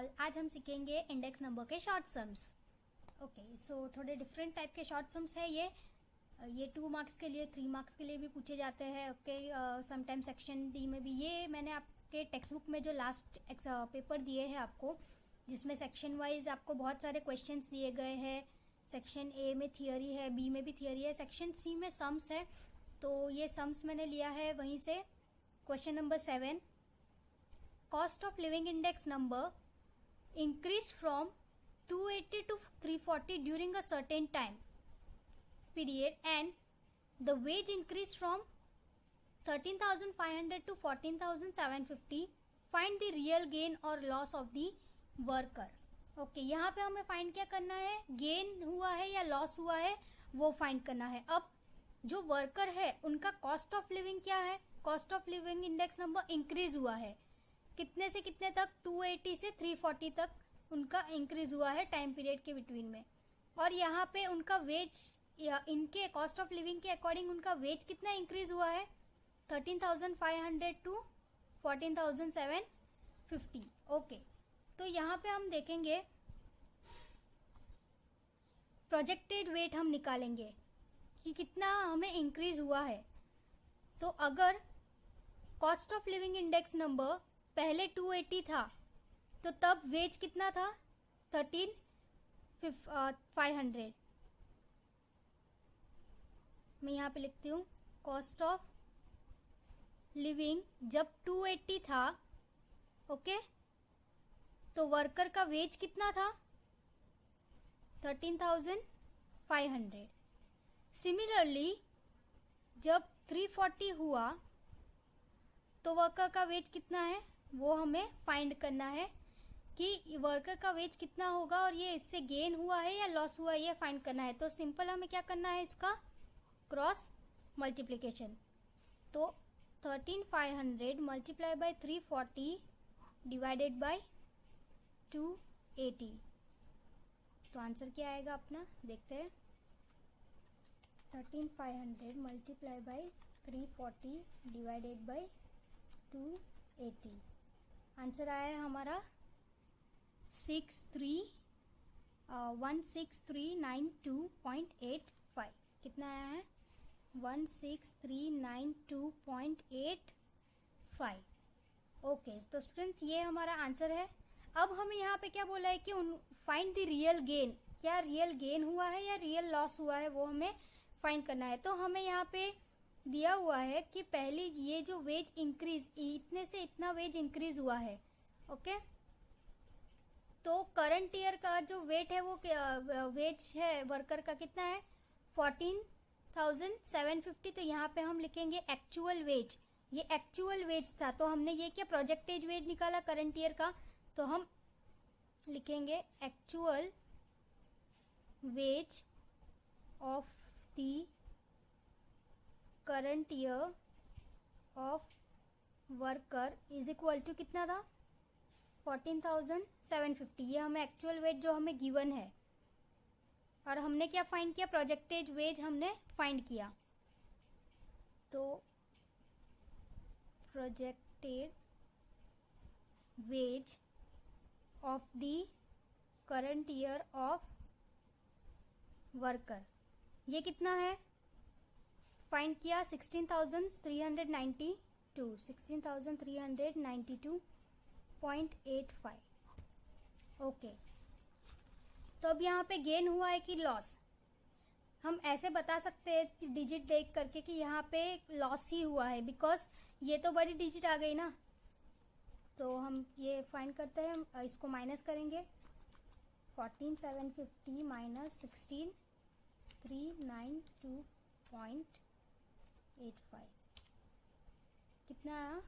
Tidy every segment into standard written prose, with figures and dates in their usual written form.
All, आज हम सीखेंगे इंडेक्स नंबर के शॉर्ट सम्स। ओके, सो थोड़े डिफरेंट टाइप के शॉर्ट सम्स है ये 2 मार्क्स के लिए, 3 मार्क्स के लिए भी पूछे जाते हैं। ओके, समटाइम सेक्शन डी में भी। ये मैंने आपके टेक्स्ट बुक में जो लास्ट पेपर दिए हैं आपको, जिसमें सेक्शन वाइज आपको बहुत सारे क्वेश्चंस दिए गए हैं। सेक्शन ए में थियोरी है, बी में भी थियोरी है, सेक्शन सी में सम्स है। तो ये सम्स मैंने लिया है वहीं से। Question number 7, cost of living index number increased from 280 to 340 during a certain time period and the wage increased from 13,500 to 14,750. Find the real gain or loss of the worker. Okay, यहाँ पे हमें find क्या करना है, gain हुआ है या loss हुआ है वो फाइंड करना है। अब जो वर्कर है उनका कॉस्ट ऑफ लिविंग क्या है, cost of living index number increase हुआ है कितने से कितने तक, 280 से 340 तक उनका इंक्रीज हुआ है टाइम पीरियड के बिटवीन में। और यहाँ पे उनका वेज या इनके कॉस्ट ऑफ लिविंग के अकॉर्डिंग उनका वेज कितना इंक्रीज हुआ है, 13,500 टू 14,750। ओके, तो यहाँ पे हम देखेंगे प्रोजेक्टेड वेट हम निकालेंगे कि कितना हमें इंक्रीज हुआ है। तो अगर cost of living index number पहले 280 था तो तब वेज कितना था, 13,500। मैं यहाँ पे लिखती हूँ, कॉस्ट ऑफ लिविंग जब 280 था, ओके, तो वर्कर का वेज कितना था, 13,500। सिमिलरली जब 340 हुआ तो वर्कर का वेज कितना है वो हमें फाइंड करना है कि वर्कर का वेज कितना होगा और ये इससे गेन हुआ है या लॉस हुआ है ये फाइंड करना है। तो सिंपल हमें क्या करना है, इसका क्रॉस मल्टीप्लिकेशन। तो 13,500 मल्टीप्लाई बाय 340 डिवाइडेड बाय 280। तो आंसर क्या आएगा अपना, देखते हैं। 13,500 multiply by 340 divided by 280। Answer आया है हमारा 16392.85। कितना आया है, 16392.85। ओके, तो स्टूडेंट्स ये हमारा आंसर है। अब हमें यहाँ पे क्या बोला है कि फाइंड द रियल गेन, क्या रियल गेन हुआ है या रियल लॉस हुआ है वो हमें फाइंड करना है। तो हमें यहाँ पे दिया हुआ है कि पहले ये जो वेज इंक्रीज, इतने से इतना वेज इंक्रीज हुआ है। ओके, तो करंट ईयर का जो वेट है वो वेज है वर्कर का कितना है, 14,750। तो यहाँ पे हम लिखेंगे एक्चुअल वेज। ये एक्चुअल वेज था, तो हमने ये क्या प्रोजेक्टेड वेज निकाला करंट ईयर का, तो हम लिखेंगे actual wage of the current year of worker is equal to कितना था, 14,750। ये हमें एक्चुअल वेज जो हमें गिवन है, और हमने क्या फाइंड किया, प्रोजेक्टेड वेज हमने फाइंड किया। तो projected veg of the current year of worker ये कितना है, फाइंड किया 16,392, 16,392.85। ओके, तो अब यहाँ पे गेन हुआ है कि लॉस, हम ऐसे बता सकते हैं डिजिट देख करके कि यहाँ पे लॉस ही हुआ है, बिकॉज ये तो बड़ी डिजिट आ गई ना। तो हम ये फाइंड करते हैं, इसको माइनस करेंगे, 14,750 माइनस 16,392.85 कितना आया,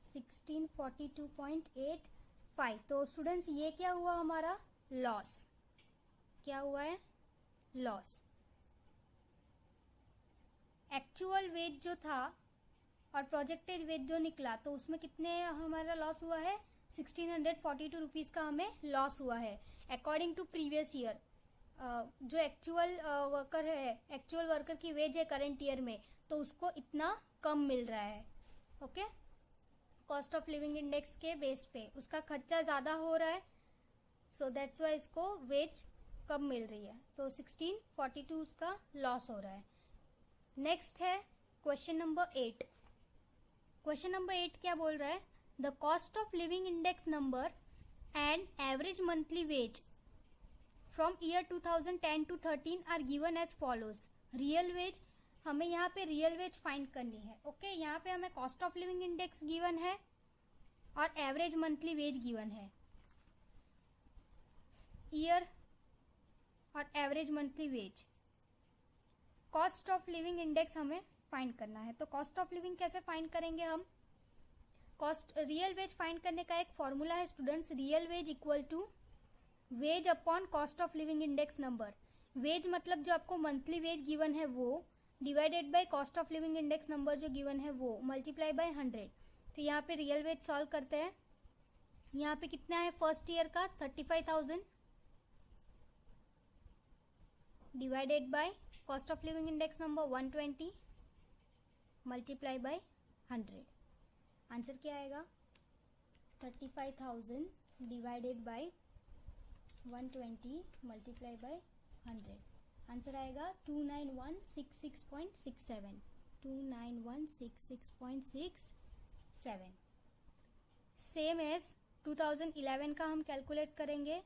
1642.85। तो स्टूडेंट्स ये क्या हुआ हमारा, लॉस। क्या हुआ है, लॉस। एक्चुअल वेज जो था और प्रोजेक्टेड वेज जो निकला, तो उसमें कितने हमारा लॉस हुआ है, 1642 रुपीज का हमें लॉस हुआ है अकॉर्डिंग टू प्रीवियस ईयर। जो एक्चुअल वर्कर है, एक्चुअल वर्कर की वेज है करंट ईयर में, तो उसको इतना कम मिल रहा है। Okay, cost of living index के बेस पे उसका खर्चा ज़्यादा हो रहा है, सो दैट्स वाई इसको वेज कम मिल रही है, तो 1642 उसका लॉस हो रहा है। नेक्स्ट है क्वेश्चन नंबर 8। क्वेश्चन नंबर 8 क्या बोल रहा है? The cost of living index number and average monthly wage from year 2010 to 13 are given as follows. Real wage, हमें यहाँ पे रियल वेज फाइंड करनी है। ओके, यहाँ पे हमें cost of living index given है और एवरेज मंथली वेज गिवन है, ईयर और average monthly wage. Cost of living index हमें फाइंड करना है, तो कॉस्ट ऑफ लिविंग कैसे फाइंड करेंगे हम? कॉस्ट रियल वेज फाइंड करने का एक फॉर्मूला है students, real wage equal to wage upon cost of living index number. Wage मतलब जो आपको मंथली वेज गिवन है वो, divided by cost of living index number जो गिवन है वो, मल्टीप्लाई बाय 100। तो यहाँ पे रियल वेज सॉल्व करते हैं। यहाँ पे कितना है फर्स्ट ईयर का? 35,000 divided by cost of living index number 120 multiply by 100। Answer क्या आएगा? 35,000 divided by 120 multiply by 100। Answer आएगा 29166.67, 29166.67। सेम एज 2011 का हम कैलकुलेट करेंगे,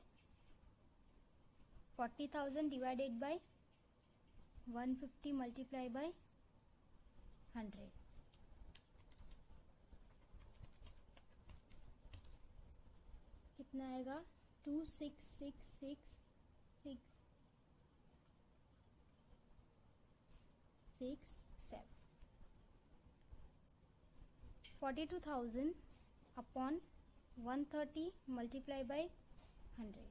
40,000 डिवाइडेड बाय 150 मल्टीप्लाई बाय 100। कितना आएगा? 2666667। 42,000 अपॉन 130 मल्टीप्लाई बाय 100।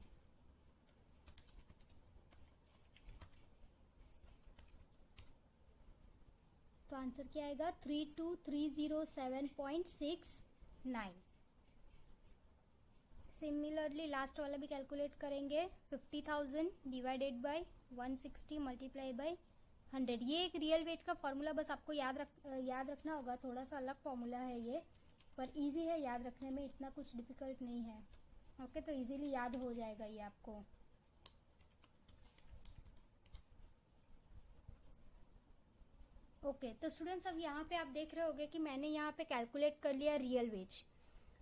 तो आंसर क्या आएगा? 32,307.69। सिमिलरली लास्ट वाला भी कैलकुलेट करेंगे, 50,000 डिवाइडेड बाय 160 मल्टीप्लाई बाय 100। ये एक रियल वेज का फॉर्मूला बस आपको याद रखना होगा, थोड़ा सा अलग फॉर्मूला है ये, पर इजी है याद रखने में, इतना कुछ डिफिकल्ट नहीं है। ओके, तो इजीली याद हो जाएगा ये आपको। ओके, तो स्टूडेंट्स अब यहाँ पे आप देख रहे होंगे कि मैंने यहाँ पे कैलकुलेट कर लिया रियल वेज।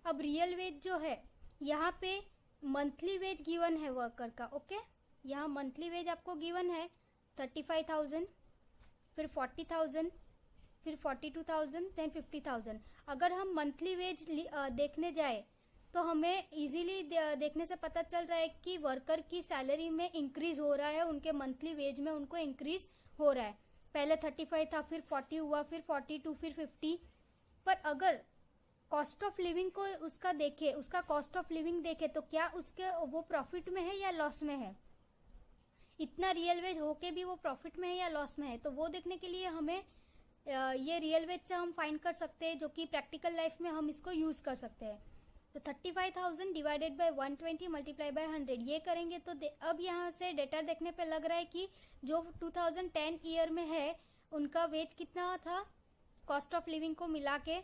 अब रियल वेज जो है यहाँ पे मंथली वेज गिवन है वर्कर का। ओके, यहाँ मंथली वेज आपको गिवन है 35,000, फिर 40,000, फिर 42,000, देन 50,000। अगर हम मंथली वेज देखने जाए तो हमें इजीली देखने से पता चल रहा है कि वर्कर की सैलरी में इंक्रीज हो रहा है, उनके मंथली वेज में उनको इंक्रीज हो रहा है। पहले 35 था, फिर 40 हुआ, फिर 42, फिर 50। पर अगर कॉस्ट ऑफ लिविंग को उसका देखे, उसका कॉस्ट ऑफ लिविंग देखे तो क्या उसके वो प्रॉफिट में है या लॉस में है? इतना रियल वेज होके भी वो प्रॉफिट में है या लॉस में है? तो वो देखने के लिए हमें ये रियल वेज से हम फाइंड कर सकते हैं, जो कि प्रैक्टिकल लाइफ में हम इसको यूज कर सकते हैं। तो 35,000 डिवाइडेड बाय 120 मल्टीप्लाई बाय 100 ये करेंगे तो अब यहाँ से डेटा देखने पे लग रहा है कि जो 2010 ईयर में है उनका वेज कितना था कॉस्ट ऑफ लिविंग को मिला के?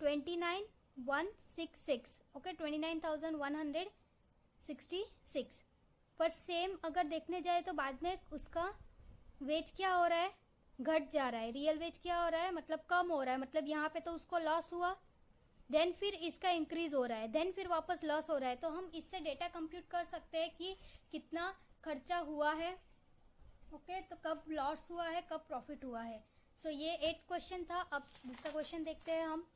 29,166। ओके, 29,166। पर सेम अगर देखने जाए तो बाद में उसका वेज क्या हो रहा है? घट जा रहा है। रियल वेज क्या हो रहा है? मतलब कम हो रहा है, मतलब यहाँ पे तो उसको लॉस हुआ, देन फिर इसका इंक्रीज हो रहा है, देन फिर वापस लॉस हो रहा है। तो हम इससे डेटा कंप्यूट कर सकते हैं कि कितना खर्चा हुआ है। ओके, तो कब लॉस हुआ है, कब प्रॉफिट हुआ है। सो ये 8 क्वेश्चन था। अब दूसरा क्वेश्चन देखते हैं हम।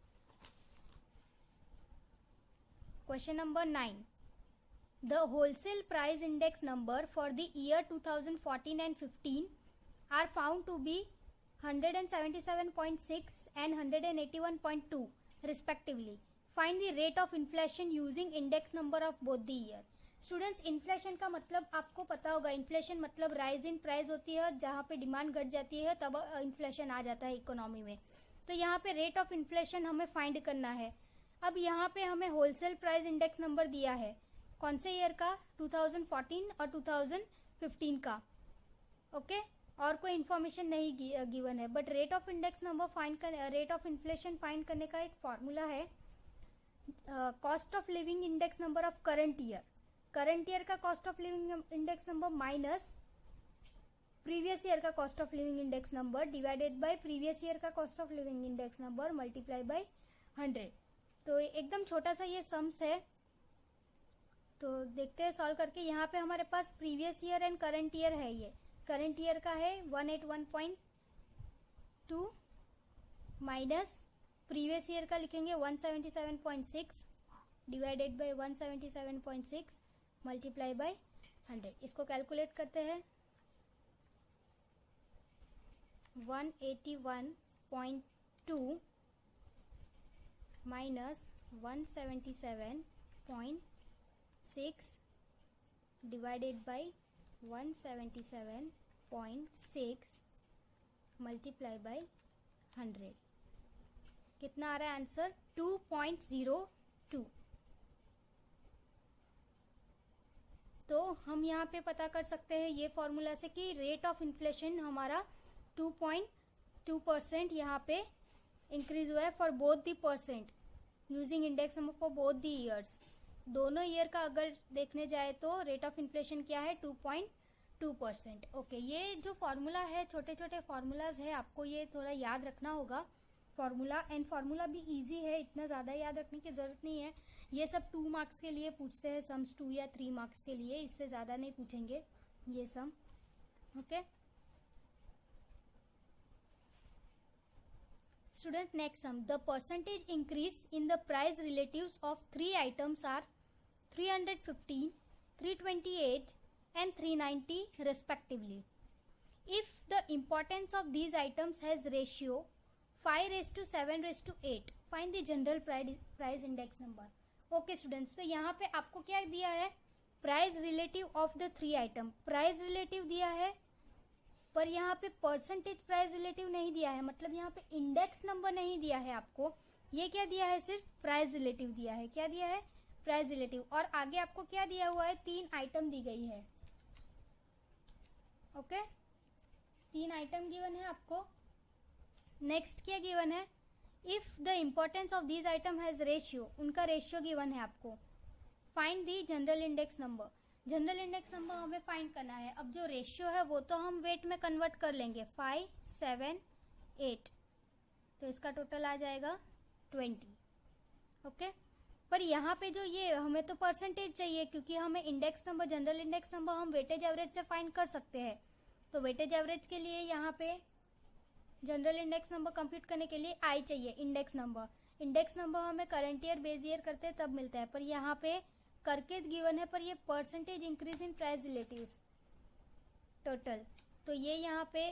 Question number 9। The wholesale price index number for the year 2014 and 15 are found to be 177.6 and 181.2 respectively. Find the rate of inflation using index number of both the year. Students, inflation का मतलब आपको पता होगा, inflation मतलब rise in price होती है, जहाँ पे डिमांड घट जाती है तब इन्फ्लेशन आ जाता है इकोनॉमी में। तो यहाँ पे रेट ऑफ इन्फ्लेशन हमें फाइंड करना है। अब यहाँ पे हमें होलसेल प्राइस इंडेक्स नंबर दिया है, कौन से ईयर का? 2014 और 2015 का। ओके, और कोई इन्फॉर्मेशन नहीं गिवन है, but rate of index number rate of inflation find करने का एक फॉर्मूला है cost of living index number of current year का cost of living index number minus previous year का cost of living index number divided by previous year का cost of living index number multiply by 100। तो एकदम छोटा सा ये sums है, तो देखते हैं सॉल्व करके। यहाँ पे हमारे पास previous year and current year है, ये करंट ईयर का है 181.2 माइनस प्रीवियस ईयर का लिखेंगे 177.6 डिवाइडेड बाय 177.6 मल्टीप्लाई बाय 100। इसको कैलकुलेट करते हैं 181.2 minus 177.6 divided by 177.6 multiply by 100। कितना आ रहा है आंसर? 2.02। तो हम यहाँ पे पता कर सकते हैं ये फॉर्मूला से कि रेट ऑफ इन्फ्लेशन हमारा 2.2% यहाँ पे इंक्रीज हुआ है for both the percent using index number for both the years. दोनों ईयर का अगर देखने जाए तो रेट ऑफ इन्फ्लेशन क्या है? 2.2%। ओके, ये जो फॉर्मूला है, छोटे छोटे फॉर्मूलाज है, आपको ये थोड़ा याद रखना होगा फॉर्मूला। एंड फॉर्मूला भी इजी है, इतना ज़्यादा याद रखने की ज़रूरत नहीं है। ये सब 2 मार्क्स के लिए पूछते हैं, सम्स 2 या 3 मार्क्स के लिए, इससे ज़्यादा नहीं पूछेंगे ये sum. Okay student, next sum. The percentage increase in the price relatives of 3 items are 315, 328 and 390 respectively. If the importance of these items has ratio 5:7:8, find the general price index number. Okay students, तो यहाँ पे आपको क्या दिया है? Price relative of the 3 item, price relative दिया है, पर यहाँ पे परसेंटेज प्राइस रिलेटिव नहीं दिया है, मतलब यहाँ पे इंडेक्स नंबर नहीं दिया है आपको। ये क्या दिया है? सिर्फ प्राइस रिलेटिव दिया है। क्या दिया है? Price relative. और आगे आपको क्या दिया हुआ है? 3 आइटम दी गई है। ओके 3 आइटम गिवन है आपको। नेक्स्ट क्या गिवन है? If the importance of these item has ratio, उनका रेशियो गिवन है आपको। Find the general index number, general index number हमें फाइंड करना है। अब जो रेशियो है वो तो हम वेट में कन्वर्ट कर लेंगे, 5, 7, 8, तो इसका टोटल आ जाएगा 20। ओके पर यहाँ पे जो ये हमें तो परसेंटेज चाहिए, क्योंकि हमें index number, general index number हम वेटेज एवरेज से फाइंड कर सकते हैं। तो वेटेज एवरेज के लिए यहाँ पे जनरल इंडेक्स नंबर कंप्यूट करने के लिए आई चाहिए, इंडेक्स नंबर। इंडेक्स नंबर हमें करंट ईयर बेस ईयर करते हैं तब मिलता है, पर यहाँ पे करके गिवन है, पर ये percentage increase in price relatives total, तो ये यहाँ पे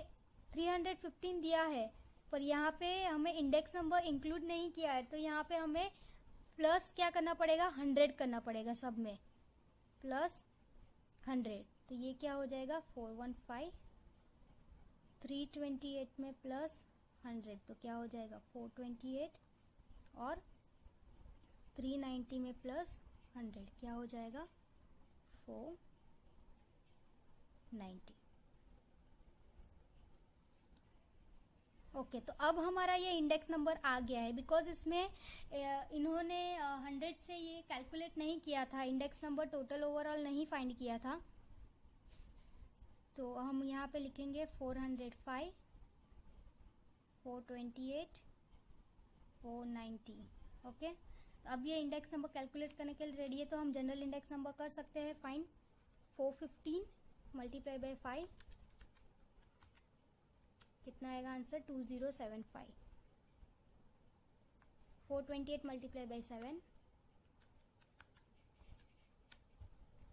315 दिया है, पर यहाँ पे हमें इंडेक्स नंबर इंक्लूड नहीं किया है, तो यहाँ पे हमें प्लस क्या करना पड़ेगा? 100 करना पड़ेगा, सब में प्लस 100। तो ये क्या हो जाएगा? 415, 328 में प्लस 100 तो क्या हो जाएगा? 428, और 390 में प्लस 100 क्या हो जाएगा? 490। ओके तो अब हमारा ये इंडेक्स नंबर आ गया है, बिकॉज इसमें इन्होंने 100 से ये कैलकुलेट नहीं किया था, इंडेक्स नंबर टोटल ओवरऑल नहीं फाइंड किया था। तो हम यहाँ पे लिखेंगे 405, 428, 490। ओके अब ये इंडेक्स नंबर कैलकुलेट करने के लिए रेडी है, तो हम जनरल इंडेक्स नंबर कर सकते हैं फाइंड। 415 मल्टीप्लाई बाय 5 कितना आएगा आंसर? 2075। 428 मल्टीप्लाई बाय 7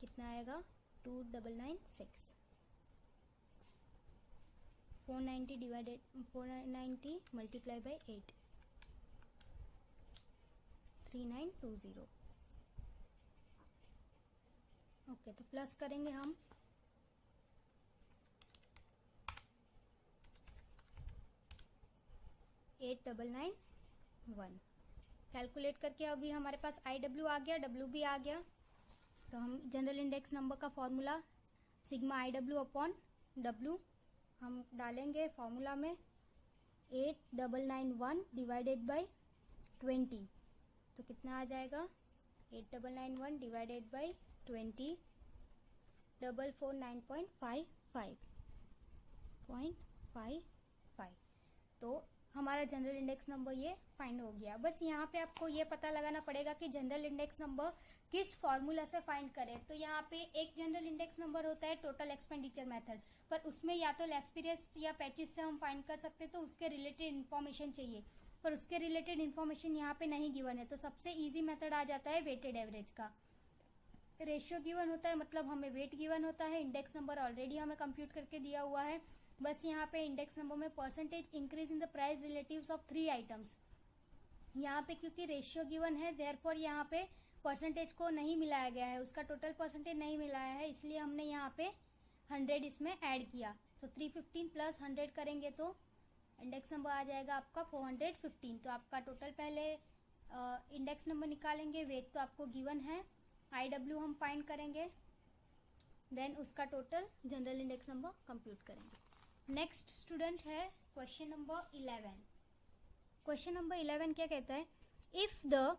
कितना आएगा? 2996। 490 मल्टीप्लाई बाय 8 3920। ओके तो प्लस करेंगे हम 8991। कैलकुलेट करके अभी हमारे पास IW आ गया, W भी आ गया। तो हम जनरल इंडेक्स नंबर का formula sigma IW upon W हम डालेंगे फॉर्मूला में 8991 डिवाइडेड बाई 20, तो कितना आ जाएगा 8991 डिवाइडेड बाई 20 449.55. तो हमारा जनरल इंडेक्स नंबर ये फाइंड हो गया। बस यहाँ पे आपको ये पता लगाना पड़ेगा कि जनरल इंडेक्स नंबर किस फॉर्मूला से फाइंड करें। तो यहाँ पे एक जनरल इंडेक्स नंबर होता है टोटल एक्सपेंडिचर मेथड, पर उसमें या तो लेस पीरियड्स या पैचेस से हम फाइंड कर सकते हैं, तो उसके रिलेटेड इन्फॉर्मेशन चाहिए, पर उसके रिलेटेड इन्फॉर्मेशन यहाँ पे नहीं गिवन है। तो सबसे ईजी मेथड आ जाता है वेटेड एवरेज का। रेशियो गिवन होता है, मतलब हमें वेट गिवन होता है, इंडेक्स नंबर ऑलरेडी हमें कंप्यूट करके दिया हुआ है। बस यहाँ पे इंडेक्स नंबर में percentage increase in the price relatives of 3 items. यहाँ पे क्योंकि रेशियो गिवन है, देयरफॉर यहाँ पे परसेंटेज को नहीं मिलाया गया है, उसका टोटल परसेंटेज नहीं मिलाया है, इसलिए हमने यहाँ पे 100 इसमें ऐड किया। सो 315 प्लस 100 करेंगे तो इंडेक्स नंबर आ जाएगा आपका 415। तो आपका टोटल पहले इंडेक्स नंबर निकालेंगे, वेट तो आपको गिवन है, IW हम फाइंड करेंगे, देन उसका total general index number compute करेंगे। नेक्स्ट स्टूडेंट है क्वेश्चन नंबर 11। क्वेश्चन नंबर 11 क्या कहता है, if the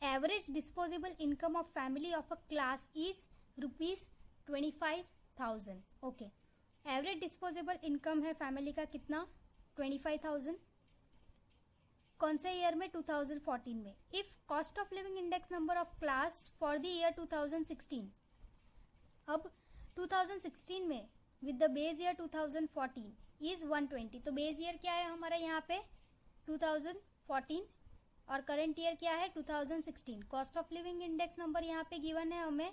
average disposable income of family of a class is ₹25,000। Okay, average disposable income है फैमिली का कितना 25,000। कौन से ईयर में 2014 में। If cost of living index number of class for the year 2016, अब 2016 में with the base year 2014 is 120। तो बेस ईयर क्या है हमारा यहाँ पे 2014 और करंट ईयर क्या है 2016। Cost of living index number यहाँ पे गिवन है हमें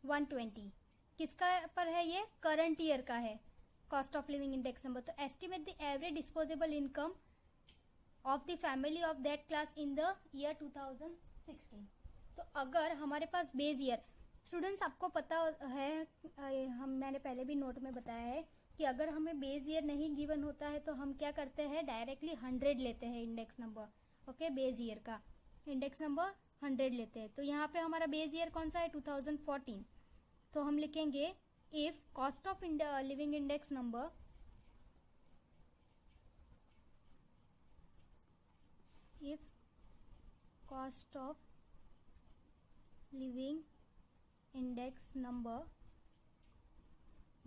120। किसका पर है ये, करंट ईयर का है cost of living index number. तो estimate the average disposable income of the family of that class in the year 2016। तो अगर हमारे पास बेस ईयर, स्टूडेंट्स आपको पता है, मैंने पहले भी नोट में बताया है कि अगर हमें बेस ईयर नहीं गिवन होता है तो हम क्या करते हैं, डायरेक्टली 100 लेते हैं index number. Okay, base year का इंडेक्स नंबर 100 लेते हैं। तो यहाँ पे हमारा बेस ईयर कौन सा है 2014। तो हम लिखेंगे if cost of living index number if cost of living index number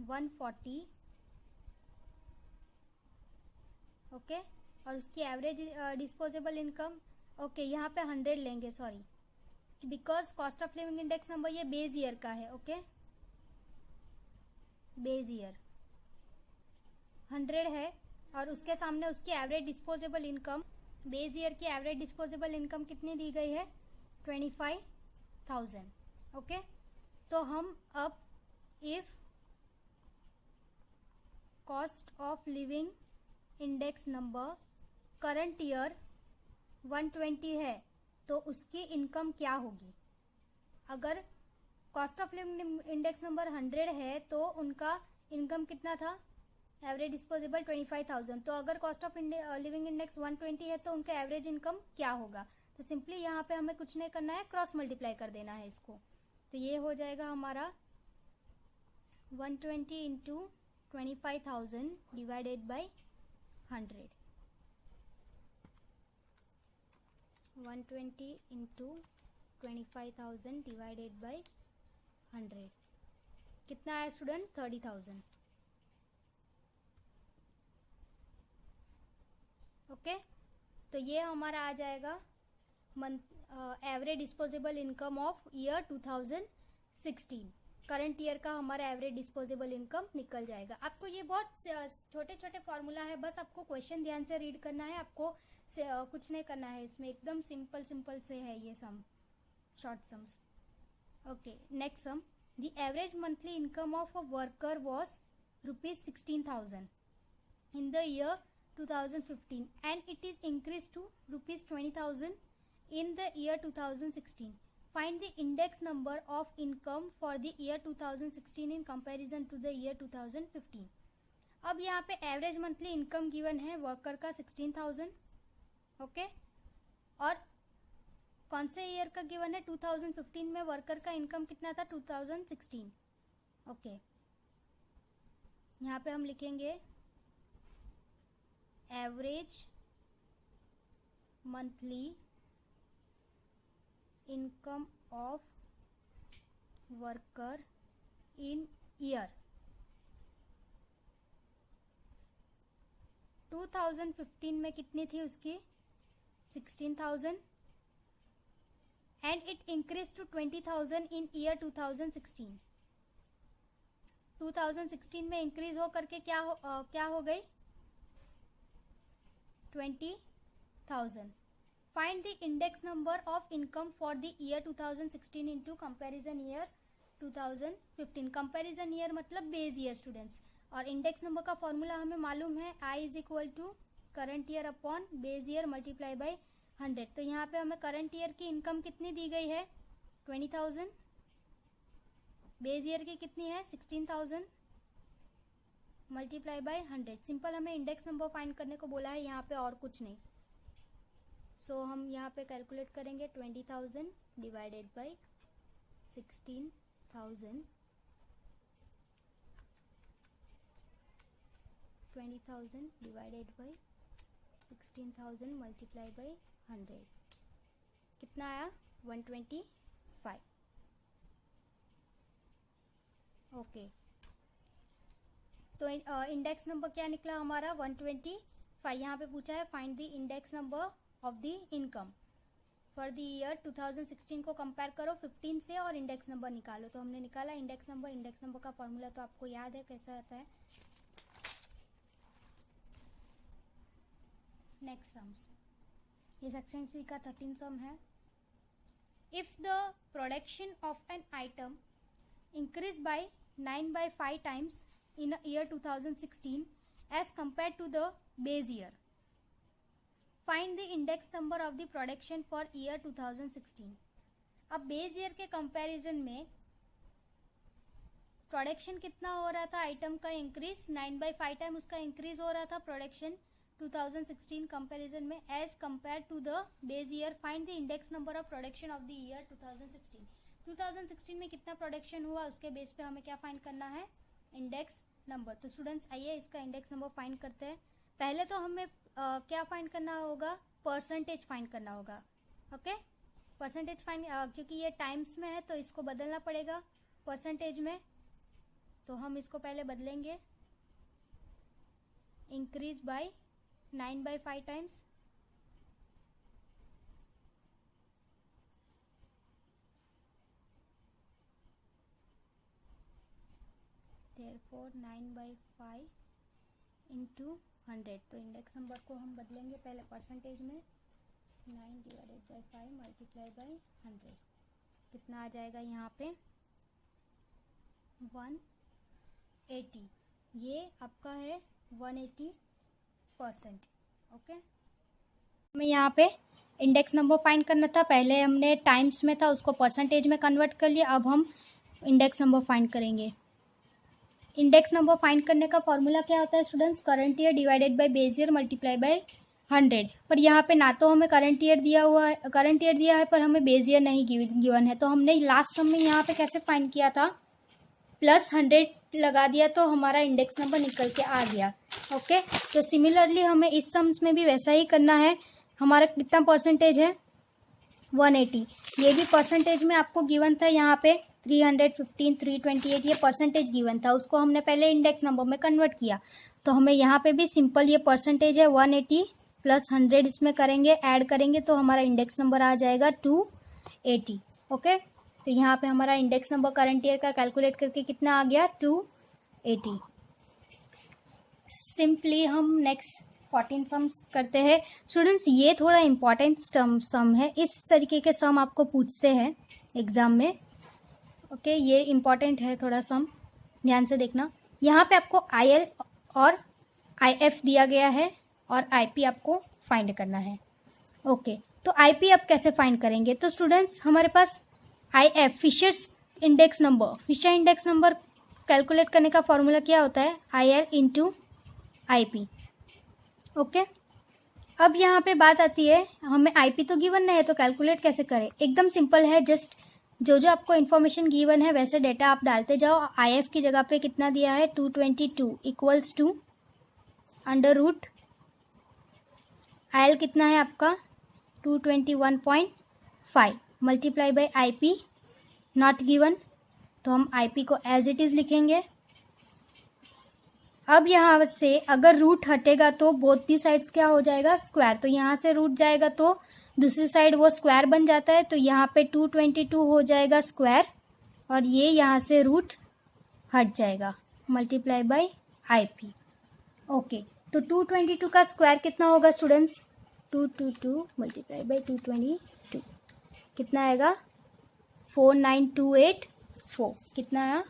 140, okay, और उसकी एवरेज डिस्पोजेबल इनकम, ओके यहाँ पे 100 लेंगे, sorry, because cost of living index number ये बेस ईयर का है। ओके, बेस ईयर 100 है और उसके सामने उसकी average disposable income, base year की एवरेज डिस्पोजेबल इनकम कितनी दी गई है 25,000। ओके, तो हम अब if cost of living index number current year 120 है तो उसकी इनकम क्या होगी। अगर cost of living index number 100 है तो उनका इनकम कितना था, एवरेज डिस्पोजेबल 25,000। तो अगर कॉस्ट ऑफ लिविंग इंडेक्स 120 है तो उनका एवरेज इनकम क्या होगा। तो सिंपली यहाँ पे हमें कुछ नहीं करना है, क्रॉस मल्टीप्लाई कर देना है इसको। तो ये हो जाएगा हमारा 120 into 25,000 divided by 100। 120 into 25,000 divided by 100 कितना है स्टूडेंट 30,000। ओके, तो ये हमारा आ जाएगा average disposable income of year 2016। Current year का हमारा एवरेज डिस्पोजेबल इनकम निकल जाएगा। आपको ये बहुत छोटे छोटे फॉर्मूला है, बस आपको क्वेश्चन ध्यान से रीड करना है, आपको कुछ नहीं करना है इसमें, एकदम सिंपल सिंपल से है ये sum, short sums. Okay, next sum, the average monthly income of a worker was ₹16,000 in the year 2015 and it is increased to ₹20,000 in the year 2016. Find the index number of income for the year 2016 in comparison to the year 2015. अब यहाँ पे average monthly income given है worker का 16,000। Okay, और कौन से year का given है 2015 में वर्कर का इनकम कितना था 2016। ओके, यहाँ पे हम लिखेंगे average monthly income of worker in year. 2015 में कितनी थी उसकी? 16,000 and it increase to 20,000 in year 2016। 2016 में इंक्रीज हो करके क्या हो गई? 20,000। Find the index number of income for the year 2016 into comparison year 2015। Comparison year मतलब बेस ईयर स्टूडेंट्स, और इंडेक्स नंबर का फॉर्मूला हमें मालूम है, I is equal to current year upon base year multiply by 100। तो यहाँ पे हमें करंट ईयर की इनकम कितनी दी गई है? 20,000। बेस ईयर की कितनी है? 16,000 मल्टीप्लाई बाय 100। सिंपल हमें इंडेक्स नंबर फाइंड करने को बोला है यहाँ पे, और कुछ नहीं। सो हम यहाँ पे कैलकुलेट करेंगे 20,000 divided by 16,000। 20,000 divided by 16,000 multiply by 100 कितना आया? 125। ओके, तो इंडेक्स नंबर क्या निकला हमारा? 125। यहाँ पे पूछा है find the index number of the income for the year 2016 को कंपेयर करो 15 से और इंडेक्स नंबर निकालो। तो हमने निकाला इंडेक्स नंबर। इंडेक्स नंबर का फॉर्मूला तो आपको याद है कैसा आता है। नेक्स्ट सम्स, ये सेक्शन सी का 13 सम है। If the production of an item increase by 9/5 times in year 2016 as compared to the base year, find the index number of the production for year 2016। अब बेस ईयर के comparison में production कितना हो रहा था? Item का increase 9/5 time उसका increase हो रहा था प्रोडक्शन 2016 कंपैरिजन में as compare to the base year. Find the index number of production of the year 2016। 2016 में कितना प्रोडक्शन हुआ उसके बेस पे हमें क्या फाइंड करना है? Index number. तो स्टूडेंट्स आइए इसका इंडेक्स नंबर फाइंड करते हैं। पहले तो हमें क्या फाइंड करना होगा? परसेंटेज फाइंड करना होगा। ओके, परसेंटेज फाइंड, क्योंकि ये टाइम्स में है तो इसको बदलना पड़ेगा परसेंटेज में। तो हम इसको पहले बदलेंगे, increase by 9/5 times. therefore 9/5 into 100। तो इंडेक्स नंबर को हम बदलेंगे पहले परसेंटेज में, 9 डिवाइडेड बाई 5 मल्टीप्लाई बाई 100 कितना आ जाएगा यहाँ पे? 180। ये आपका है 180%। ओके, हमें यहाँ पे इंडेक्स नंबर फाइंड करना था। पहले हमने टाइम्स में था उसको परसेंटेज में कन्वर्ट कर लिया। अब हम इंडेक्स नंबर फाइंड करेंगे। इंडेक्स नंबर फाइंड करने का फॉर्मूला क्या होता है students? Current year divided by base year multiply by 100। पर यहाँ पे ना तो हमें करंट ईयर दिया है पर हमें बेस ईयर नहीं गिवन है। तो हमने लास्ट सम में यहाँ पे कैसे फाइंड किया था? प्लस 100 लगा दिया तो हमारा इंडेक्स नंबर निकल के आ गया। ओके, तो सिमिलरली हमें इस सम्स में भी वैसा ही करना है। हमारा कितना परसेंटेज है? 180। ये भी परसेंटेज में आपको गिवन था यहाँ पे 315, 328 ये परसेंटेज गिवन था, उसको हमने पहले इंडेक्स नंबर में कन्वर्ट किया। तो हमें यहाँ पे भी सिंपल ये परसेंटेज है 180 प्लस 100 इसमें करेंगे, ऐड करेंगे तो हमारा इंडेक्स नंबर आ जाएगा 280। ओके, तो यहाँ पे हमारा इंडेक्स नंबर करंट ईयर का कैलकुलेट करके कितना आ गया? 280। सिंपली हम नेक्स्ट 14 सम्स करते हैं। स्टूडेंट्स ये थोड़ा इम्पॉर्टेंट सम है, इस तरीके के सम आपको पूछते हैं एग्जाम में। ओके, ये इम्पॉर्टेंट है थोड़ा सम, ध्यान से देखना। यहाँ पे आपको IL और IF दिया गया है और IP आपको फाइंड करना है। ओके, तो IP आप कैसे फाइंड करेंगे? तो स्टूडेंट्स हमारे पास IF Fisher's index number, Fisher index number calculate करने का फॉर्मूला क्या होता है? IL into IP। ओके, अब यहाँ पे बात आती है हमें IP तो गिवन नहीं है तो कैलकुलेट कैसे करें? एकदम सिंपल है, जस्ट जो जो आपको इन्फॉर्मेशन गिवन है वैसे डेटा आप डालते जाओ। IF की जगह पे कितना दिया है 222 equals to under root IL कितना है आपका 221.5 multiply by IP not given, तो हम IP को एज इट इज लिखेंगे। अब यहाँ से अगर रूट हटेगा तो बोथ दी साइड्स क्या हो जाएगा स्क्वायर, तो यहाँ से रूट जाएगा तो दूसरी साइड वो स्क्वायर बन जाता है, तो यहाँ पे 222 हो जाएगा स्क्वायर और ये यहाँ से रूट हट जाएगा मल्टीप्लाई बाई IP। ओके, तो 222 का स्क्वायर कितना होगा स्टूडेंट्स 222 मल्टीप्लाई बाई 222 कितना आएगा 49284, कितना आया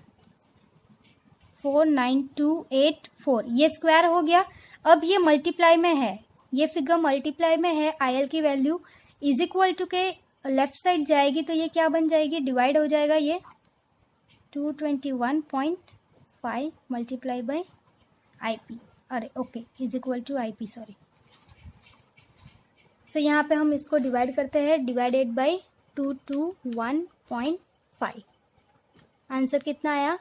49284, ये स्क्वायर हो गया। अब ये मल्टीप्लाई में है, ये फिगर मल्टीप्लाई में है, IL की वैल्यू इज इक्वल टू के लेफ्ट साइड जाएगी तो ये क्या बन जाएगी डिवाइड हो जाएगा, ये 221.5 मल्टीप्लाई बाई IP, अरे okay is equal to IP sorry. So यहाँ पे हम इसको डिवाइड करते हैं, डिवाइडेड बाई 221.5, आंसर कितना आया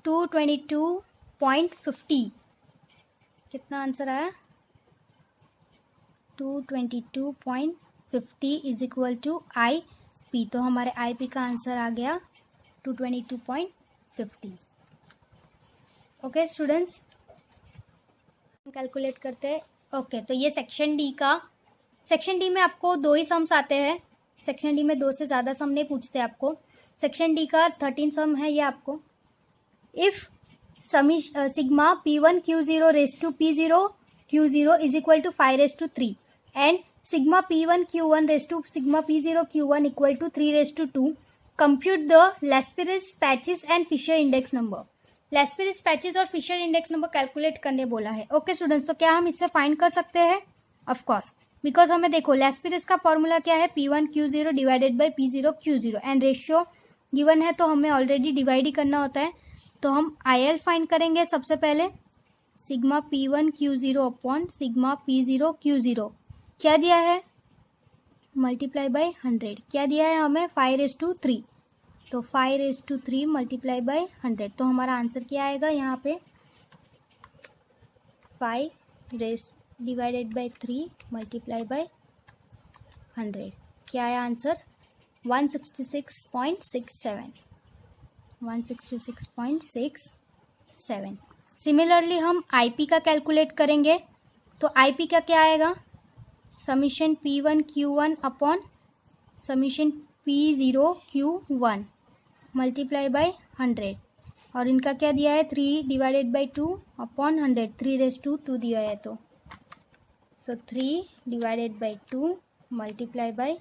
222.50, कितना आंसर आया 222.50 इज इक्वल टू IP, तो हमारे IP का आंसर आ गया 222.50। ओके स्टूडेंट्स, कैलकुलेट करते हैं। ओके, तो ये सेक्शन डी का, सेक्शन डी में आपको 2 ही सम्स आते हैं, सेक्शन डी में 2 से ज़्यादा सम नहीं पूछते आपको। सेक्शन डी का 13 सम है ये आपको। If sigma P1 Q0 raised to P0 Q0 is equal to 5 raised to 3 and sigma P1 Q1 raised to sigma P0 Q1 equal to 3 race to 2, compute the Laspeyres Paasche's and Fisher index number. Laspeyres Paasche's और Fisher index number calculate करने बोला है। Okay students, तो क्या हम इससे find कर सकते हैं? ऑफ कोर्स, बिकॉज हमें देखो लेस्पिरिस का फॉर्मूला क्या है P1 Q0 divided by P0 Q0 and ratio given है तो हमें ऑलरेडी डिवाइड ही करना होता है। तो हम IL फाइंड करेंगे सबसे पहले, sigma P1 Q0 upon sigma P0 Q0 क्या दिया है मल्टीप्लाई बाई 100, क्या दिया है हमें 5 रेस टू 3, तो 5 रेस टू 3 मल्टीप्लाई बाई 100, तो हमारा आंसर क्या आएगा यहाँ पे 5 raise divided by 3 multiply by 100, क्या आया आंसर 166.67, 166.67। सिमिलरली हम IP का कैलकुलेट करेंगे, तो IP का क्या आएगा summation P1 Q1 upon summation P0 Q1 multiply by 100, और इनका क्या दिया है 3 divided by 2 upon 100, 3 race to 2 दिया है तो so 3 divided by 2 multiply by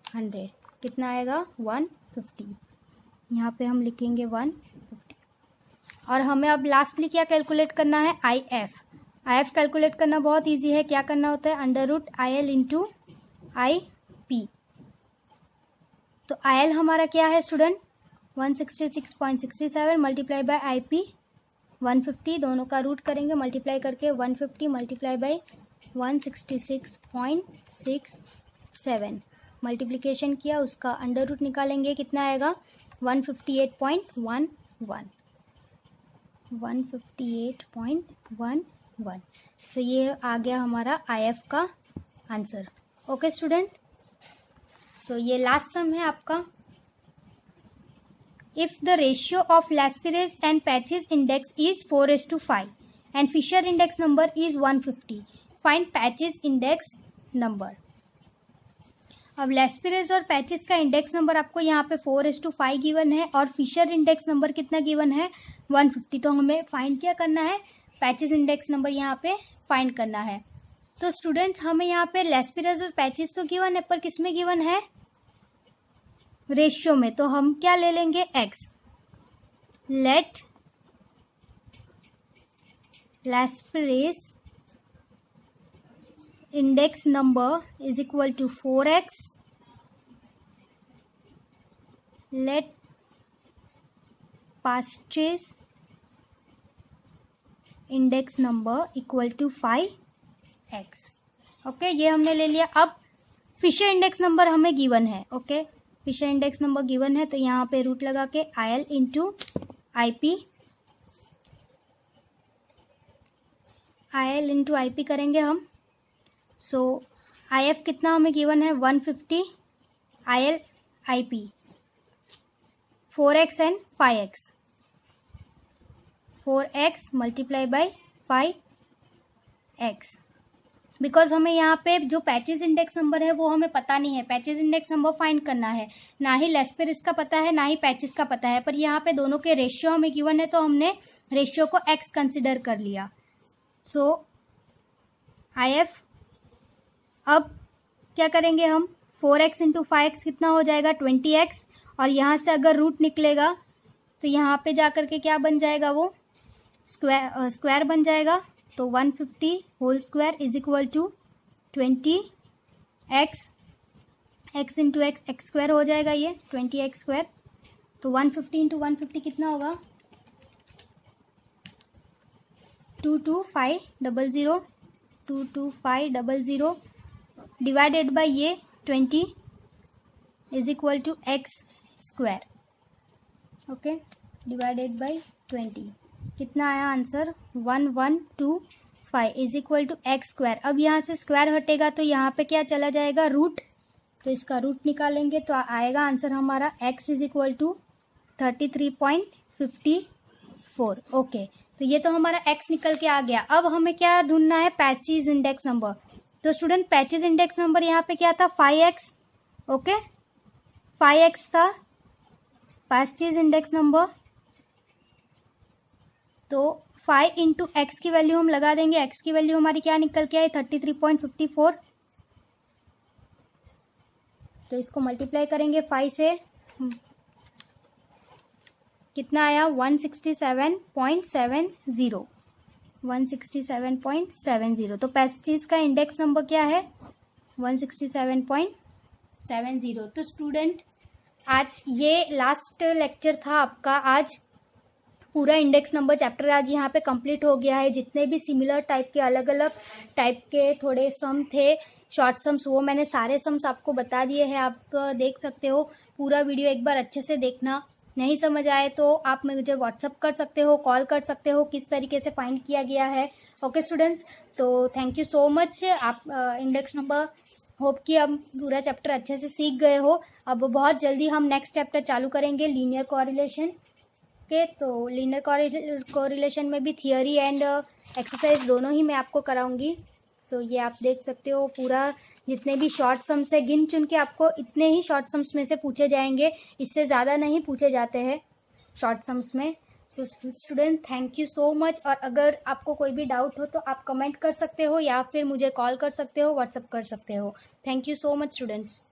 100 कितना आएगा 150, यहाँ पे हम लिखेंगे 150। और हमें अब लास्टली क्या कैलकुलेट करना है IF कैलकुलेट करना बहुत इजी है। क्या करना होता है under root IL into IP, तो IL हमारा क्या है स्टूडेंट 166.67 मल्टीप्लाई बाई IP 150, दोनों का रूट करेंगे मल्टीप्लाई करके 150 मल्टीप्लाई बाई 166.67 मल्टीप्लिकेशन किया, उसका अंडर रूट निकालेंगे कितना आएगा 158.11, 158.11। सो ये आ गया हमारा IF का आंसर। ओके स्टूडेंट, सो ये लास्ट सम है आपका। If the ratio of Laspeyres and Paasche's index is 4:5 and Fisher index number is 150, find Paasche's index number. अब लेस्पिरिस और पैचेस का इंडेक्स नंबर आपको यहाँ पे 4:5 गिवन है और फिशर इंडेक्स नंबर कितना गिवन है 150, तो हमें फाइंड क्या करना है पैचेस इंडेक्स नंबर यहाँ पे फाइंड करना है। तो स्टूडेंट्स हमें यहाँ पे लेस्पिरिस और पैचेस तो गिवन है, पर किस में गिवन है रेशियो में, तो हम क्या ले लेंगे x, let Laspeyres index number is equal to 4x, let Paasche's index number equal to 5x। Okay, ये हमने ले लिया। अब फिशर इंडेक्स नंबर हमें गिवन है। Okay, Fisher index number given है, तो यहाँ पे रूट लगा के IL इंटू IP करेंगे हम। सो IF कितना हमें गिवन है 150, IL IP 4x and 5x, 4x multiply by 5x। Because हमें यहाँ पे जो पैचेज इंडेक्स नंबर है वो हमें पता नहीं है, पैचेज इंडेक्स नंबर फाइंड करना है, ना ही लेस्पेरिस का पता है ना ही पैचेज का पता है, पर यहाँ पे दोनों के रेशियो हमें गिवन है तो हमने रेशियो को x कंसिडर कर लिया। सो IF अब क्या करेंगे हम, 4x इंटू 5x कितना हो जाएगा 20x, और यहाँ से अगर रूट निकलेगा तो यहाँ पे जा करके क्या बन जाएगा, वो स्क्वायर बन जाएगा। तो 150 whole square is equal to 20x, x into X square हो जाएगा ये 20x स्क्वायर। तो 150 इंटू 150 कितना होगा 22500, 22500 डिवाइडेड बाई ये 20 is equal to X square. Okay, divided by 20 कितना आया answer 1125 is equal to X square. अब यहाँ से स्क्वायर हटेगा तो यहाँ पे क्या चला जाएगा रूट, तो इसका रूट निकालेंगे तो आएगा आंसर हमारा x is equal to 33.54। Okay, तो ये तो हमारा x निकल के आ गया। अब हमें क्या ढूंढना है, पैचेज इंडेक्स नंबर। तो स्टूडेंट पैचेज इंडेक्स नंबर यहाँ पे क्या था 5x। ओके, 5x था पैचेज इंडेक्स नंबर। तो 5 इंटू एक्स की वैल्यू हम लगा देंगे, x की वैल्यू हमारी क्या निकल के आई 33.54। तो इसको मल्टीप्लाई करेंगे 5 से, कितना आया 167.70, 167.70। तो पैचेज का इंडेक्स नंबर क्या है 167.70। तो स्टूडेंट आज ये लास्ट लेक्चर था आपका, आज पूरा इंडेक्स नंबर चैप्टर आज यहाँ पे कंप्लीट हो गया है। जितने भी सिमिलर टाइप के अलग अलग टाइप के थोड़े सम थे, शॉर्ट सम्स, वो मैंने सारे सम्स आपको बता दिए हैं। आप देख सकते हो, पूरा वीडियो एक बार अच्छे से देखना। नहीं समझ आए तो आप मुझे व्हाट्सअप कर सकते हो, कॉल कर सकते हो, किस तरीके से फाइंड किया गया है। ओके स्टूडेंट्स, तो थैंक यू सो मच। आप इंडेक्स नंबर होप कि अब पूरा चैप्टर अच्छे से सीख गए हो। अब बहुत जल्दी हम नेक्स्ट चैप्टर चालू करेंगे, लीनियर कोरिलेशन के। तो लीनियर कोरिलेशन में भी थियोरी एंड एक्सरसाइज दोनों ही मैं आपको कराऊंगी। सो ये आप देख सकते हो, पूरा जितने भी शॉर्ट सम्स है गिन चुन के आपको इतने ही शॉर्ट सम्स में से पूछे जाएंगे, इससे ज़्यादा नहीं पूछे जाते हैं शॉर्ट सम्स में। So student thank you so much. और अगर आपको कोई भी डाउट हो तो आप कमेंट कर सकते हो या फिर मुझे कॉल कर सकते हो, व्हाट्सअप कर सकते हो। Thank you so much students.